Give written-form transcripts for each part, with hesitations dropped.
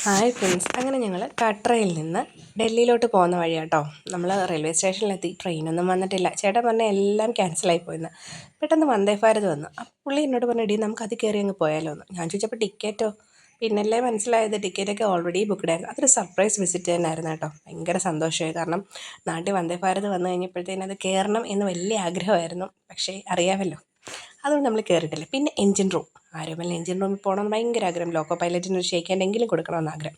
Hi friends, അങ്ങനെ ഞങ്ങൾ കട്രയിൽ നിന്ന് ഡൽഹിയിലോട്ട് പോകുന്ന വഴിയാട്ടോ. നമ്മൾ റെയിൽവേ സ്റ്റേഷനിലെത്തി, ട്രെയിനൊന്നും വന്നിട്ടില്ല. ചേട്ടൻ പറഞ്ഞ എല്ലാം ക്യാൻസലായി പോയെന്ന്. പെട്ടെന്ന് വന്ദേ ഭാരത് വന്നു. ആ പുള്ളി എന്നോട് പറഞ്ഞു, ഇടി നമുക്ക് അത് കയറി അങ്ങ് പോയാലോ എന്ന്. ഞാൻ ചോദിച്ചപ്പോൾ ടിക്കറ്റോ, പിന്നല്ലേ മനസ്സിലായത് ടിക്കറ്റൊക്കെ ഓൾറെഡി ബുക്ക്ഡ് ആയിരുന്നു. അതൊരു സർപ്രൈസ് വിസിറ്റ് തന്നെയായിരുന്നു കേട്ടോ. ഭയങ്കര സന്തോഷമായി. കാരണം നാട്ടിൽ വന്ദേ ഭാരത് വന്നു കഴിഞ്ഞപ്പോഴത്തേനും അത് കയറണം എന്ന് വലിയ ആഗ്രഹമായിരുന്നു. പക്ഷേ അറിയാമല്ലോ, അതുകൊണ്ട് നമ്മൾ കയറിയിട്ടില്ല. പിന്നെ എൻജിൻ റൂം, ആരോമൽ എൻജിൻ റൂമിൽ പോകണമെന്ന് ഭയങ്കര ആഗ്രഹം. ലോക്കോ പൈലറ്റിന് ഒരു ഷെയ്ക്കാൻഡെങ്കിലും കൊടുക്കണമെന്ന് ആഗ്രഹം.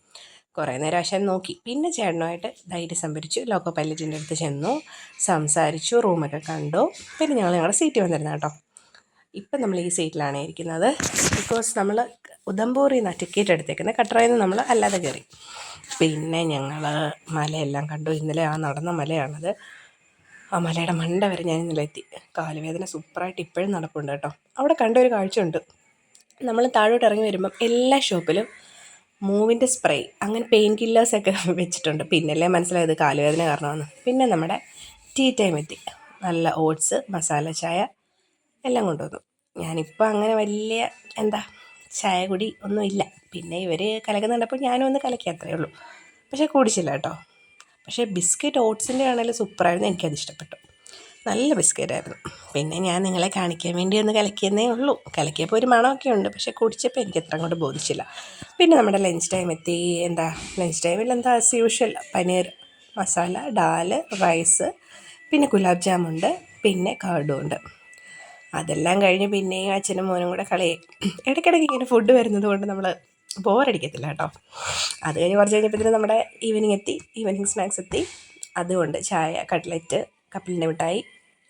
കുറേ നേരം ആശാൻ നോക്കി. പിന്നെ ചേട്ടനുമായിട്ട് ധൈര്യം സംഭരിച്ചു. ലോക്കോ പൈലറ്റിൻ്റെ അടുത്ത് ചെന്നു, സംസാരിച്ചു, റൂമൊക്കെ കണ്ടു. പിന്നെ ഞങ്ങളുടെ സീറ്റ് വന്നിരുന്നു കേട്ടോ. ഇപ്പം നമ്മൾ ഈ സീറ്റിലാണ് ഇരിക്കുന്നത്. ബിക്കോസ് നമ്മൾ ഉദംപൂരിൽ നിന്നാണ് ടിക്കറ്റ് എടുത്തേക്കുന്നത്. കട്രയിൽ നിന്ന് നമ്മൾ അല്ലാതെ കയറി. പിന്നെ ഞങ്ങൾ മലയെല്ലാം കണ്ടു. ഇന്നലെ നടന്ന മലയാണത്. ആ മലയുടെ മണ്ട വരെ ഞാൻ ഇന്നലെ എത്തി. കാലുവേദന സൂപ്പറായിട്ട് ഇപ്പോഴും നടപ്പുണ്ട് കേട്ടോ. അവിടെ കണ്ട ഒരു കാഴ്ചയുണ്ട്. നമ്മൾ താഴോട്ട് ഇറങ്ങി വരുമ്പം എല്ലാ ഷോപ്പിലും മൂവിൻ്റെ സ്പ്രേ, അങ്ങനെ പെയിൻ കില്ലേഴ്സൊക്കെ വെച്ചിട്ടുണ്ട്. പിന്നല്ലേ മനസ്സിലായത് കാലുവേദന കാരണമാണ്. പിന്നെ നമ്മുടെ ടീ ടൈം എത്തി. നല്ല ഓട്സ്, മസാല ചായ എല്ലാം കൊണ്ടുവന്നു. ഞാനിപ്പോൾ അങ്ങനെ വലിയ ചായ കുടി ഒന്നുമില്ല. പിന്നെ ഇവർ കലക്കുന്നുണ്ടപ്പോൾ ഞാനും ഒന്ന് കലക്കി, അത്രയേ ഉള്ളൂ. പക്ഷേ കുടിച്ചില്ല കേട്ടോ. പക്ഷേ ബിസ്ക്കറ്റ് ഓട്സിൻ്റെ ആണെങ്കിലും സൂപ്പറായിരുന്നു. എനിക്കത് ഇഷ്ടപ്പെട്ടു. നല്ല ബിസ്ക്കറ്റായിരുന്നു. പിന്നെ ഞാൻ നിങ്ങളെ കാണിക്കാൻ വേണ്ടി ഒന്ന് കലക്കിയെന്നേ ഉള്ളൂ. കലക്കിയപ്പോൾ ഒരു മണമൊക്കെ ഉണ്ട്, പക്ഷേ കുടിച്ചപ്പോൾ എനിക്ക് അത്ര അങ്ങോട്ട് ബോധിച്ചില്ല. പിന്നെ നമ്മുടെ ലഞ്ച് ടൈം എത്തി. ലഞ്ച് ടൈമിൽ ആസ് യൂഷ്വൽ പനീർ മസാല, ഡാല്, റൈസ്, പിന്നെ ഗുലാബ് ജാമുണ്ട്, പിന്നെ കർഡും ഉണ്ട്. അതെല്ലാം കഴിഞ്ഞ് പിന്നെയും അച്ഛനും മോനും കൂടെ കളിയായി. ഇടയ്ക്കിടയ്ക്ക് ഇങ്ങനെ ഫുഡ് വരുന്നത് കൊണ്ട് നമ്മൾ ബോറടിക്കത്തില്ല കേട്ടോ. അത് കഴിഞ്ഞ് കുറച്ച് കഴിഞ്ഞപ്പോഴത്തേനും നമ്മുടെ ഈവനിങ് സ്നാക്സ് എത്തി. അതുകൊണ്ട് ചായ, കട്ട്ലറ്റ്, കപ്പലിൻ്റെ മിഠായി,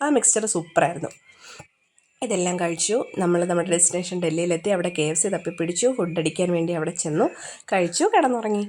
ആ മിക്സ്ചർ സൂപ്പറായിരുന്നു. ഇതെല്ലാം കഴിച്ചു. നമ്മൾ നമ്മുടെ ഡെസ്റ്റിനേഷൻ ഡൽഹിയിലെത്തി. അവിടെ KFC തപ്പിപ്പിടിച്ചു. ഫുഡ് അടിക്കാൻ വേണ്ടി അവിടെ ചെന്നു, കഴിച്ചു, കിടന്നുറങ്ങി.